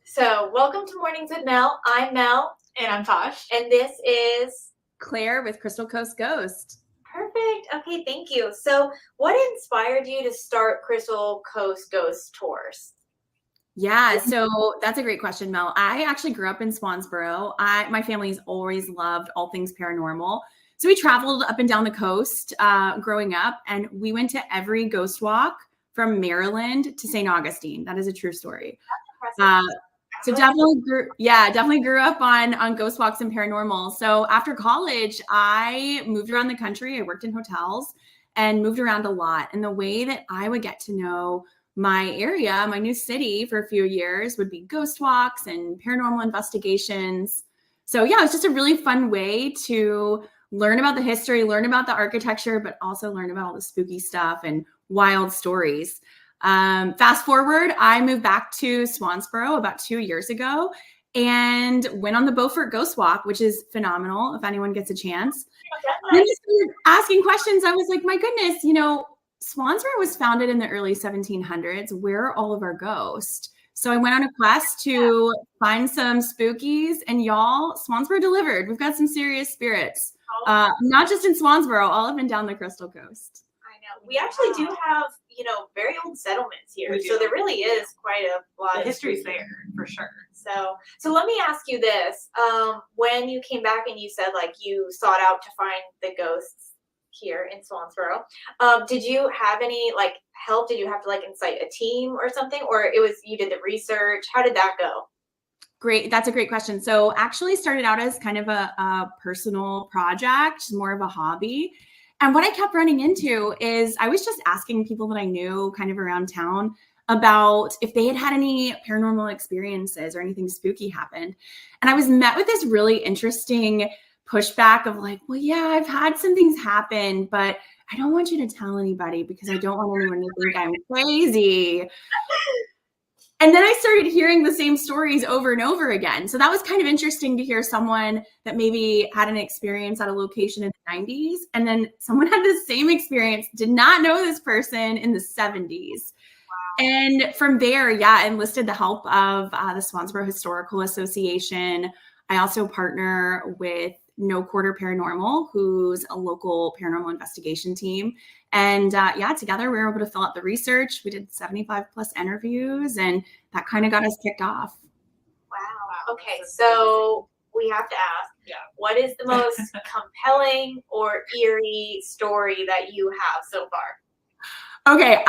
So, welcome to Mornings with Mel. I'm Mel. And I'm Tosh. And this is Claire with Crystal Coast Ghost. Perfect. Okay, thank you. So, what inspired you to start Crystal Coast Ghost Tours? Yeah, so that's a great question, Mel. I actually grew up in Swansboro. My family's always loved all things paranormal. So we traveled up and down the coast growing up, and we went to every ghost walk from Maryland to St. Augustine. That is a true story. So definitely grew up on ghost walks and paranormal. So after college, I moved around the country. I worked in hotels and moved around a lot. And the way that I would get to know my area, my new city for a few years would be ghost walks and paranormal investigations. So yeah, it's just a really fun way to learn about the history, learn about the architecture, but also learn about all the spooky stuff and wild stories. Fast forward, I moved back to Swansboro about 2 years ago and went on the Beaufort Ghost Walk, which is phenomenal if anyone gets a chance. Then I started asking questions. I was like, my goodness, Swansboro was founded in the early 1700s. Where are all of our ghosts? So I went on a quest to find some spookies, and y'all, Swansboro delivered. We've got some serious spirits, not just in Swansboro, all up and down the Crystal Coast. I know. We actually do have, very old settlements here. So there really is quite a lot of history's there for sure. So let me ask you this. When you came back and you said you sought out to find the ghosts here in Swansboro, did you have any help? Did you have to incite a team or something, or you did the research? How did that go? Great. That's a great question. So actually started out as kind of a personal project, more of a hobby. And what I kept running into is I was just asking people that I knew kind of around town about if they had had any paranormal experiences or anything spooky happened. And I was met with this really interesting pushback of well, yeah, I've had some things happen, but I don't want you to tell anybody because I don't want anyone to think I'm crazy. And then I started hearing the same stories over and over again. So that was kind of interesting to hear someone that maybe had an experience at a location in the 90s, and then someone had the same experience, did not know this person in the 70s. Wow. And from there, enlisted the help of the Swansboro Historical Association. I also partner with No Quarter Paranormal, who's a local paranormal investigation team. And together we were able to fill out the research. We did 75 plus interviews, and that kind of got us kicked off. Wow. Okay. So we have to ask, what is the most compelling or eerie story that you have so far? Okay,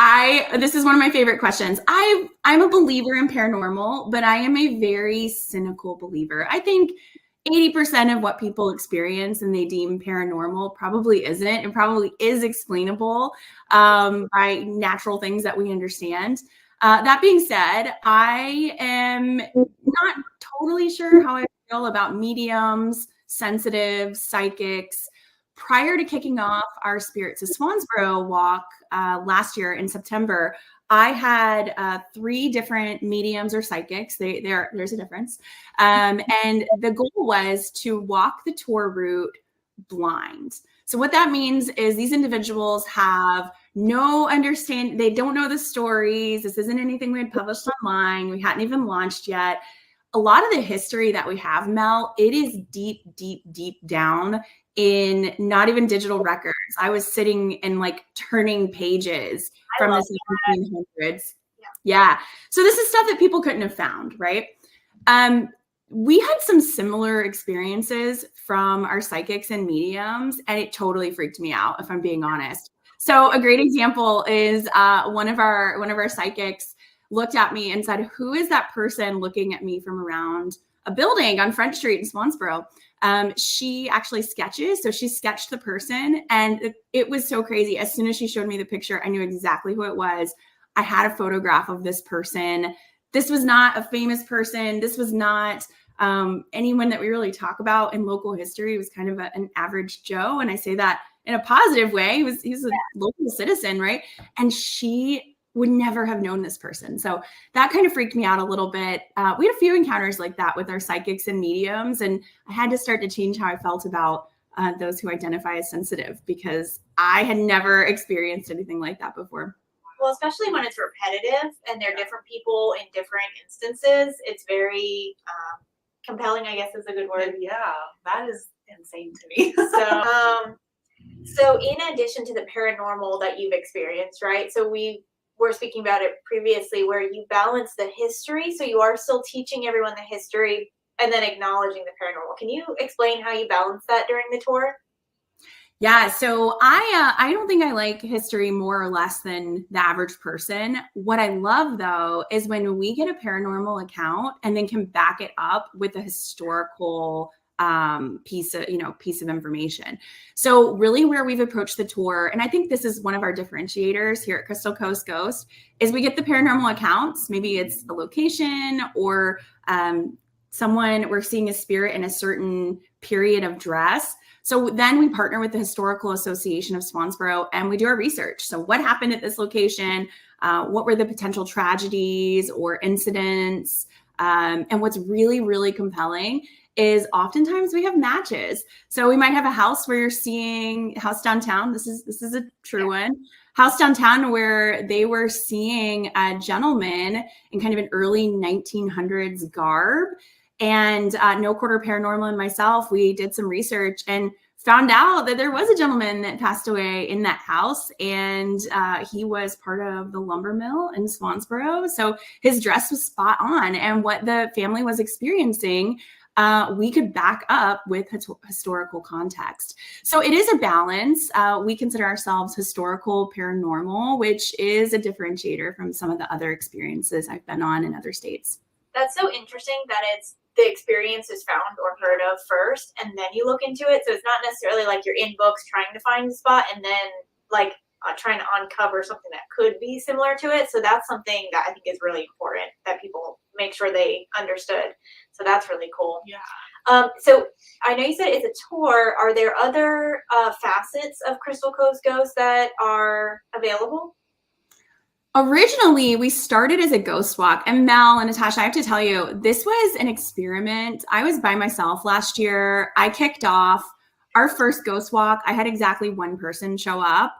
this is one of my favorite questions. I'm a believer in paranormal, but I am a very cynical believer. I think 80% of what people experience and they deem paranormal probably isn't. It probably is explainable by natural things that we understand. That being said, I am not totally sure how I feel about mediums, sensitives, psychics. Prior to kicking off our Spirit to Swansboro walk last year in September, I had 3 different mediums or psychics. There's a difference. And the goal was to walk the tour route blind. So what that means is these individuals have no understanding. They don't know the stories. This isn't anything we had published online. We hadn't even launched yet. A lot of the history that we have, Mel, it is deep, deep, deep down in not even digital records. I was sitting and turning pages from the 1700s. Yeah. So this is stuff that people couldn't have found, right? We had some similar experiences from our psychics and mediums, and it totally freaked me out, if I'm being honest. So a great example is one of our psychics looked at me and said, "Who is that person looking at me from around a building on Front Street in Swansboro?" She actually sketches. So she sketched the person, and it was so crazy. As soon as she showed me the picture, I knew exactly who it was. I had a photograph of this person. This was not a famous person. This was not anyone that we really talk about in local history. It was kind of an average Joe. And I say that in a positive way. He's a local citizen, right? And she would never have known this person. So that kind of freaked me out a little bit. We had a few encounters like that with our psychics and mediums, and I had to start to change how I felt about those who identify as sensitive, because I had never experienced anything like that before. Well, especially when it's repetitive and they're different people in different instances, it's very compelling, I guess is a good word. Yeah, that is insane to me. So in addition to the paranormal that you've experienced, right? So we were speaking about it previously where you balance the history. So you are still teaching everyone the history and then acknowledging the paranormal. Can you explain how you balance that during the tour? Yeah, so I don't think I like history more or less than the average person. What I love though is when we get a paranormal account and then can back it up with a historical piece of information. So really where we've approached the tour, and I think this is one of our differentiators here at Crystal Coast Ghost, is we get the paranormal accounts. Maybe it's a location or someone, we're seeing a spirit in a certain period of dress. So then we partner with the Historical Association of Swansboro and we do our research. So what happened at this location? What were the potential tragedies or incidents? And what's really, really compelling is oftentimes we have matches. So we might have a house where you're seeing house downtown. This is a true one. House downtown where they were seeing a gentleman in kind of an early 1900s garb. And No Quarter Paranormal and myself, we did some research and found out that there was a gentleman that passed away in that house, and he was part of the lumber mill in Swansboro. So his dress was spot on, and what the family was experiencing, we could back up with historical context. So it is a balance. We consider ourselves historical paranormal, which is a differentiator from some of the other experiences I've been on in other states. That's so interesting that it's the experience is found or heard of first, and then you look into it. So it's not necessarily like you're in books trying to find the spot and then like trying to uncover something that could be similar to it. So that's something that I think is really important that people make sure they understood. So that's really cool. Yeah. So I know you said it's a tour. Are there other facets of Crystal Coast Ghost that are available? Originally, we started as a ghost walk, and Mel and Natasha, I have to tell you, this was an experiment. I was by myself last year. I kicked off our first ghost walk. I had exactly one person show up,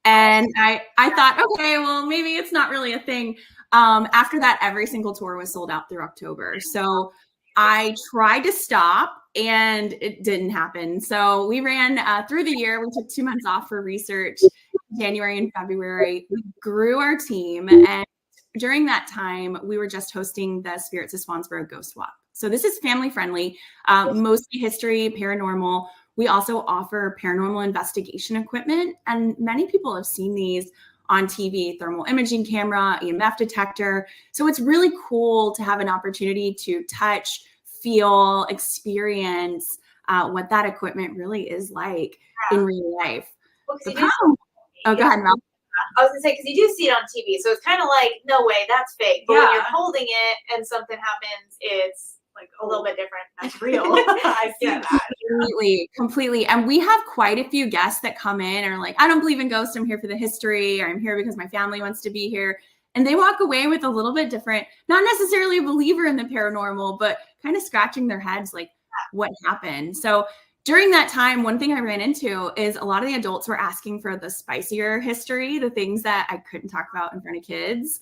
and I thought, okay, well, maybe it's not really a thing. After that, every single tour was sold out through October. So I tried to stop, and it didn't happen. So we ran through the year. We took 2 months off for research. January and February, we grew our team. And during that time, we were just hosting the Spirits of Swansboro Ghost Walk. So this is family friendly, mostly history, paranormal. We also offer paranormal investigation equipment. And many people have seen these on TV, thermal imaging camera, EMF detector. So it's really cool to have an opportunity to touch, feel, experience what that equipment really is like in real life. Oh, go ahead, Mel. I was gonna say, because you do see it on TV, so it's kind of like, no way, that's fake. But when you're holding it and something happens, it's like a little bit different. That's real. I see that. Completely. And we have quite a few guests that come in and are like, I don't believe in ghosts. I'm here for the history, or I'm here because my family wants to be here. And they walk away with a little bit different, not necessarily a believer in the paranormal, but kind of scratching their heads like, what happened? So during that time, one thing I ran into is a lot of the adults were asking for the spicier history, the things that I couldn't talk about in front of kids,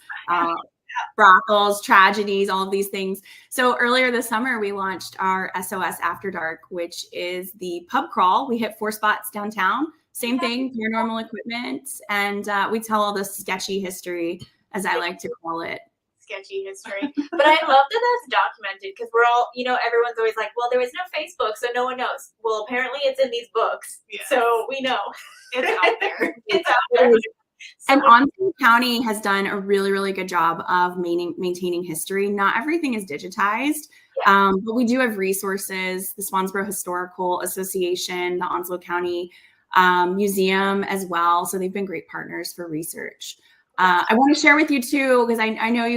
brothels, tragedies, all of these things. So earlier this summer, we launched our SOS After Dark, which is the pub crawl. We hit 4 spots downtown, same thing, paranormal equipment, and we tell all the sketchy history, as I like to call it. Sketchy history. But I love that that's documented because we're all, everyone's always like, well, there was no Facebook, so no one knows. Well, apparently it's in these books. Yes. So we know. It's out there. It's out there. And Onson County has done a really, really good job of maintaining history. Not everything is digitized, but we do have resources, the Swansboro Historical Association, the Onslow County Museum as well. So they've been great partners for research. I want to share with you too, because I know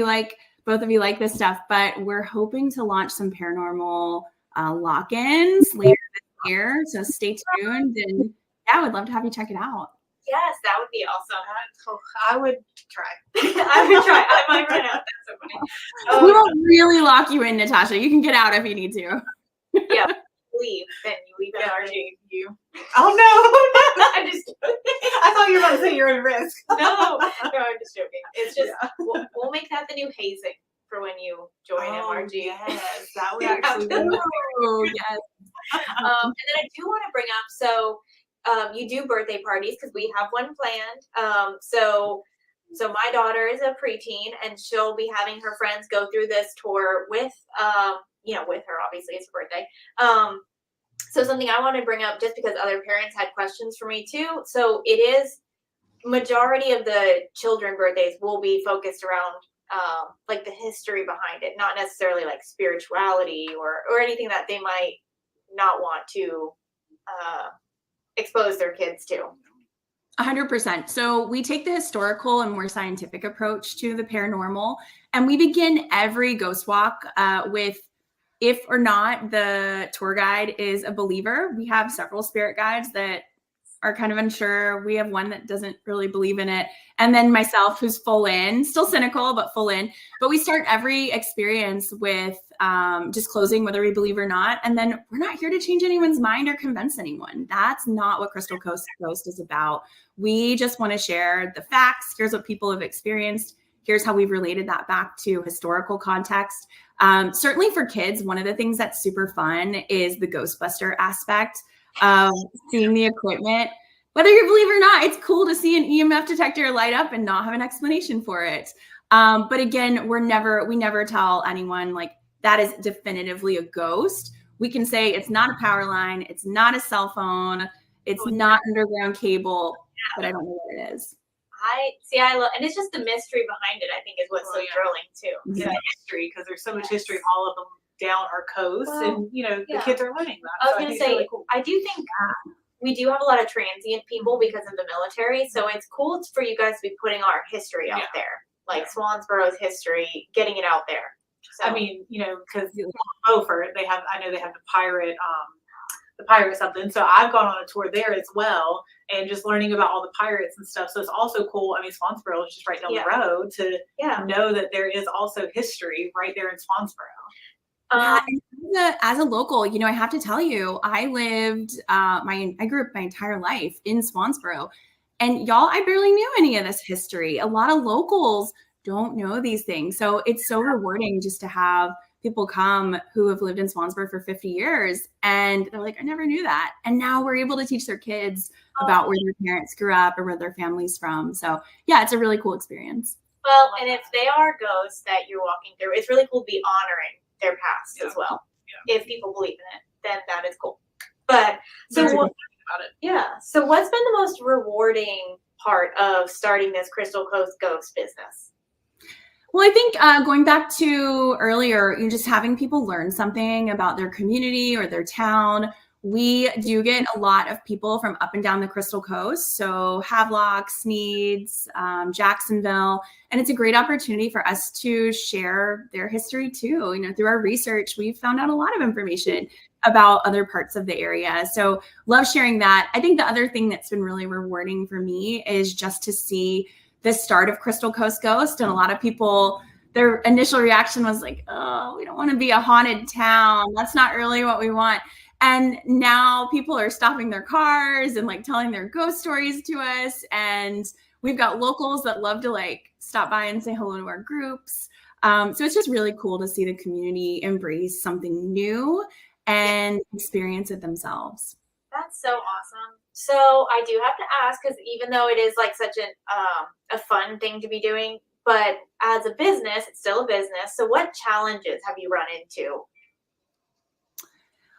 both of you like this stuff, but we're hoping to launch some paranormal lock-ins later this year. So stay tuned, and I would love to have you check it out. Yes, that would be awesome. I would try. I would try. I might run out. That's so funny. We won't really lock you in, Natasha. You can get out if you need to. Yeah, leave. Then you leave in our you. Oh no! I'm just joking. I thought you were about to say you're at risk. No, I'm just joking. It's just Yeah. we'll make that the new hazing for when you join MRG. Yes, that would actually be. Oh, yes. And then I do want to bring up, so you do birthday parties because we have one planned. So my daughter is a preteen, and she'll be having her friends go through this tour with with her. Obviously, it's her birthday. So something I want to bring up, just because other parents had questions for me too. So it is majority of the children birthdays will be focused around like the history behind it, not necessarily like spirituality or anything that they might not want to expose their kids to. 100%. So we take the historical and more scientific approach to the paranormal, and we begin every ghost walk with, if or not the tour guide is a believer. We have several spirit guides that are kind of unsure. We have one that doesn't really believe in it. And then myself, who's full in, still cynical, but full in. But we start every experience with disclosing whether we believe or not. And then we're not here to change anyone's mind or convince anyone. That's not what Crystal Coast Ghost is about. We just want to share the facts. Here's what people have experienced. Here's how we've related that back to historical context. Certainly for kids, one of the things that's super fun is the Ghostbuster aspect of seeing the equipment. Whether you believe or not, it's cool to see an EMF detector light up and not have an explanation for it. But again, we never tell anyone like that is definitively a ghost. We can say it's not a power line, it's not a cell phone, it's not underground cable, but I don't know what it is. I love, and it's just the mystery behind it, I think, is what's so thrilling too. Yeah, history, because there's so much history, all of them down our coast, and the kids are learning that. I was going to say, really cool. I do think we do have a lot of transient people because of the military, so it's cool for you guys to be putting our history out there, like Swansboro's history, getting it out there. So. I mean, because Beaufort, I know they have the pirate something. So I've gone on a tour there as well, and just learning about all the pirates and stuff. So it's also cool. I mean, Swansboro is just right down the road to know that there is also history right there in Swansboro. As a local, I have to tell you, I grew up my entire life in Swansboro, and y'all, I barely knew any of this history. A lot of locals don't know these things. So it's so rewarding just to have people come who have lived in Swansboro for 50 years, and they're like, I never knew that. And now we're able to teach their kids about where their parents grew up or where their family's from. So yeah, it's a really cool experience. Well, and if they are ghosts that you're walking through, it's really cool to be honoring their past as well. Yeah. If people believe in it, then that is cool. But so what's been the most rewarding part of starting this Crystal Coast Ghost business? Well, I think going back to earlier, just having people learn something about their community or their town. We do get a lot of people from up and down the Crystal Coast. So Havelock, Sneads, Jacksonville. And it's a great opportunity for us to share their history too. Through our research, we've found out a lot of information about other parts of the area. So love sharing that. I think the other thing that's been really rewarding for me is just to see the start of Crystal Coast Ghost. And a lot of people, their initial reaction was like, oh, we don't want to be a haunted town. That's not really what we want. And now people are stopping their cars and like telling their ghost stories to us. And we've got locals that love to like stop by and say hello to our groups. So it's just really cool to see the community embrace something new and experience it themselves. That's so awesome. So I do have to ask, because even though it is like such a fun thing to be doing, but as a business, it's still a business. So what challenges have you run into?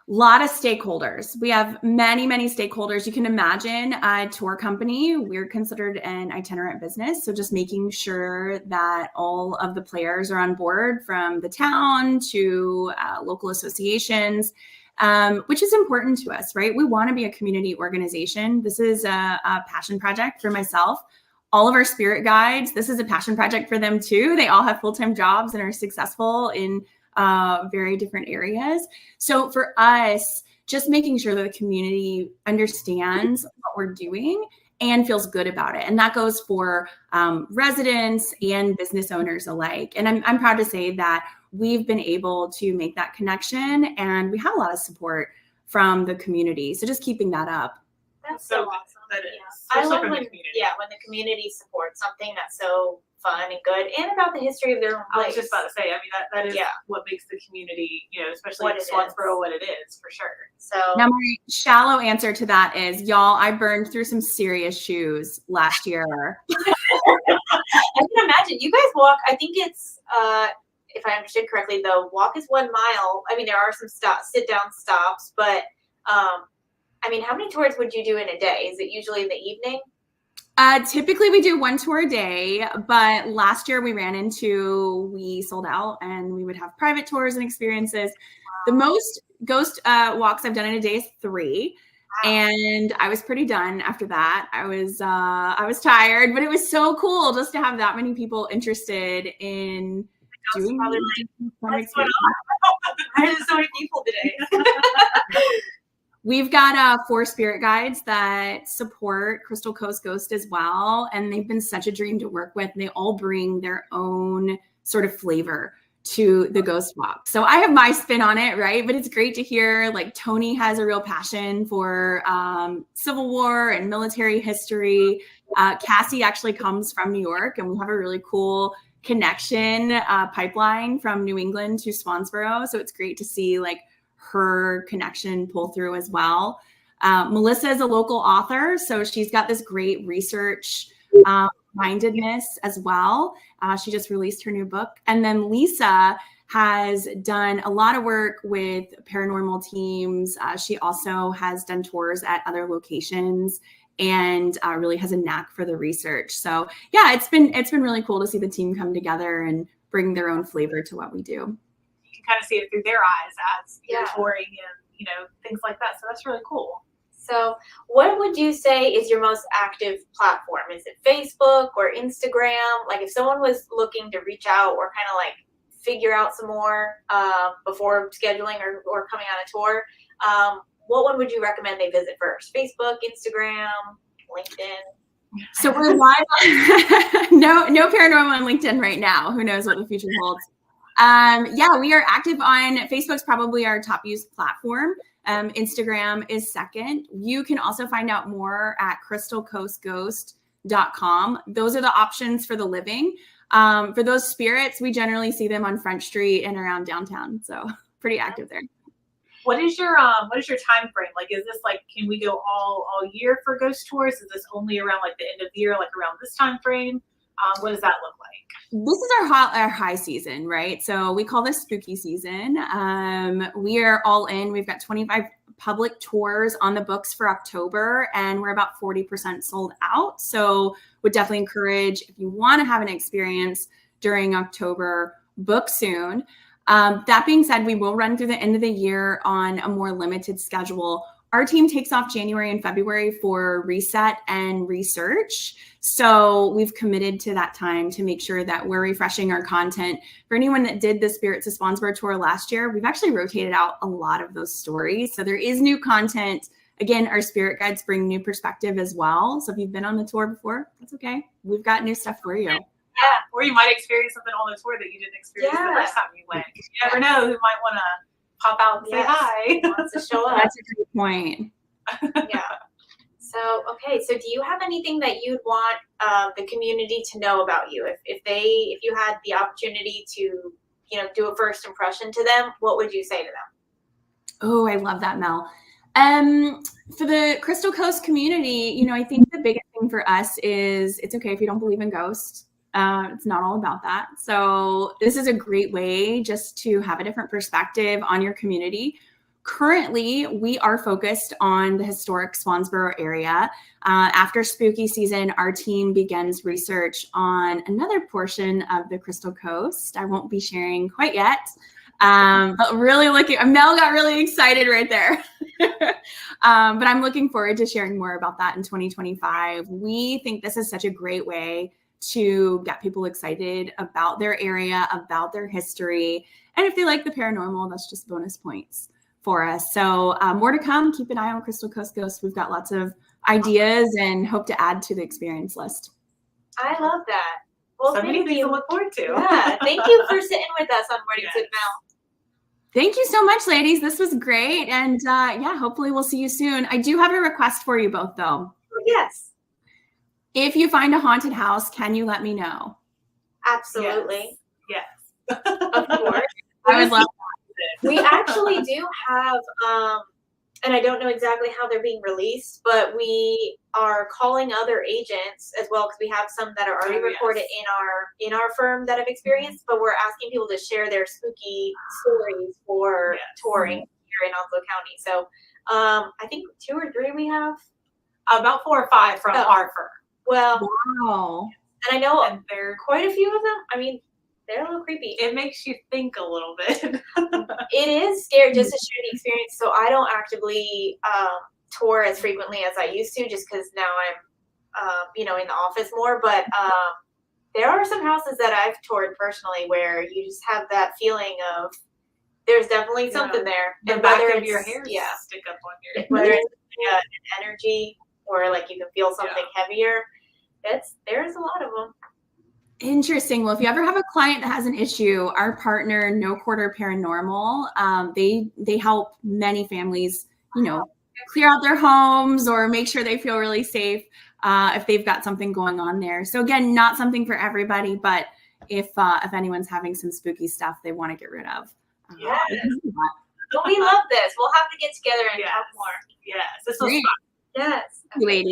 A lot of stakeholders. We have many, many stakeholders. You can imagine a tour company. We're considered an itinerant business. So just making sure that all of the players are on board, from the town to local associations, which is important to us, right? We want to be a community organization. This is a passion project for myself. All of our spirit guides, this is a passion project for them too. They all have full-time jobs and are successful in very different areas. So for us, just making sure that the community understands what we're doing and feels good about it. And that goes for residents and business owners alike. And I'm proud to say that we've been able to make that connection, and we have a lot of support from the community. So just keeping that up That's so so good. awesome. That is. Yeah. I Especially love from the when community. when the community supports something that's so fun and good and about the history of their own I place. was just about to say, I mean, that is Yeah. what makes the community, especially What in it Swansboro, is. what it is, for sure. So Now, my shallow answer to that is, y'all, I burned through some serious shoes last year. I can imagine you guys walk. I think it's if I understood correctly, the walk is 1 mile. I mean, there are some sit down stops, but I mean, how many tours would you do in a day? Is it usually in the evening? Typically we do 1 tour a day, but last year we sold out, and we would have private tours and experiences. The most ghost walks I've done in a day is 3. And I was pretty done after that. I was tired, but it was so cool just to have that many people interested in doing Probably some what's going experience. on? Why are there so many people today? We've got 4 spirit guides that support Crystal Coast Ghost as well, and they've been such a dream to work with. They all bring their own sort of flavor to the ghost walk. So I have my spin on it, right? But it's great to hear like Tony has a real passion for Civil War and military history. Cassie actually comes from New York, and we have a really cool connection pipeline from New England to Swansboro. So it's great to see like her connection pull through as well. Melissa is a local author, so she's got this great research mindedness as well. She just released her new book. And then Lisa has done a lot of work with paranormal teams. She also has done tours at other locations and really has a knack for the research. So yeah, it's been really cool to see the team come together and bring their own flavor to what we do. You can kind of see it through their eyes as you're touring and things like that. So that's really cool. So what would you say is your most active platform? Is it Facebook or Instagram? Like if someone was looking to reach out or kind of like figure out some more before scheduling or coming on a tour, what one would you recommend they visit first? Facebook, Instagram, LinkedIn? So we're live on no paranormal on LinkedIn right now. Who knows what the future holds? Yeah, we are active on Facebook's probably our top used platform. Instagram is second. You can also find out more at crystalcoastghost.com. Those are the options for the living. For those spirits, we generally see them on Front Street and around downtown. So pretty active there. What is your time frame? Like, is this like, can we go all year for ghost tours? Is this only around like the end of the year, like around this time frame? What does that look like? This is our high season, right? So we call this spooky season. We are all in. We've got 25 public tours on the books for October, and we're about 40% sold out. So would definitely encourage, if you want to have an experience during October, book soon. That being said, we will run through the end of the year on a more limited schedule. Our team takes off January and February for reset and research. So we've committed to that time to make sure that we're refreshing our content. For anyone that did the Spirits of Swansboro tour last year, we've actually rotated out a lot of those stories. So there is new content. Again, our spirit guides bring new perspective as well. So if you've been on the tour before, that's okay. We've got new stuff for you. Yeah, or you might experience something on the tour that you didn't experience the first time you went. You never know who might want to pop out and say hi. Wants to show up. That's a great point. Yeah. So, okay. So do you have anything that you'd want the community to know about you? If you had the opportunity to, do a first impression to them, what would you say to them? Oh, I love that, Mel. For the Crystal Coast community, I think the biggest thing for us is it's okay if you don't believe in ghosts. It's not all about that. So this is a great way just to have a different perspective on your community. Currently, we are focused on the historic Swansboro area. After spooky season, our team begins research on another portion of the Crystal Coast. I won't be sharing quite yet, but really Mel got really excited right there. But I'm looking forward to sharing more about that in 2025. We think this is such a great way to get people excited about their area, about their history. And if they like the paranormal, that's just bonus points for us. So more to come. Keep an eye on Crystal Coast Ghost. We've got lots of ideas and hope to add to the experience list. I love that. Well, so many things to look forward to. Yeah. Thank you for sitting with us on Mornings with Mel. Thank you so much, ladies. This was great. And yeah, hopefully we'll see you soon. I do have a request for you both, though. Yes, If you find a haunted house, can you let me know? absolutely. Yes. Of course. I would love We actually do have, and I don't know exactly how they're being released, but we are calling other agents as well because we have some that are already Oh, yes. recorded in our firm that have experienced. But we're asking people to share their spooky stories for Yes. touring here in Onslow County. So I think 2 or 3 we have. About 4 or 5 from Oh. our firm. Well, Wow. and I know And they're quite a few of them. I mean, they're a little creepy. it makes you think a little bit. It is scary just to share the experience. So I don't actively tour as frequently as I used to, just because now I'm, in the office more. But there are some houses that I've toured personally where you just have that feeling of there's definitely something there. The And back whether of your it's- hair yeah, stick up on your whether it's an energy or like you can feel something heavier, there's a lot of them. Interesting. Well, if you ever have a client that has an issue, our partner, No Quarter Paranormal, they help many families, clear out their homes or make sure they feel really safe if they've got something going on there. So again, not something for everybody, but if anyone's having some spooky stuff they want to get rid of. Yes. But we love this. We'll have to get together and talk more. Yes. This was Great. fun. Yes. Ladies.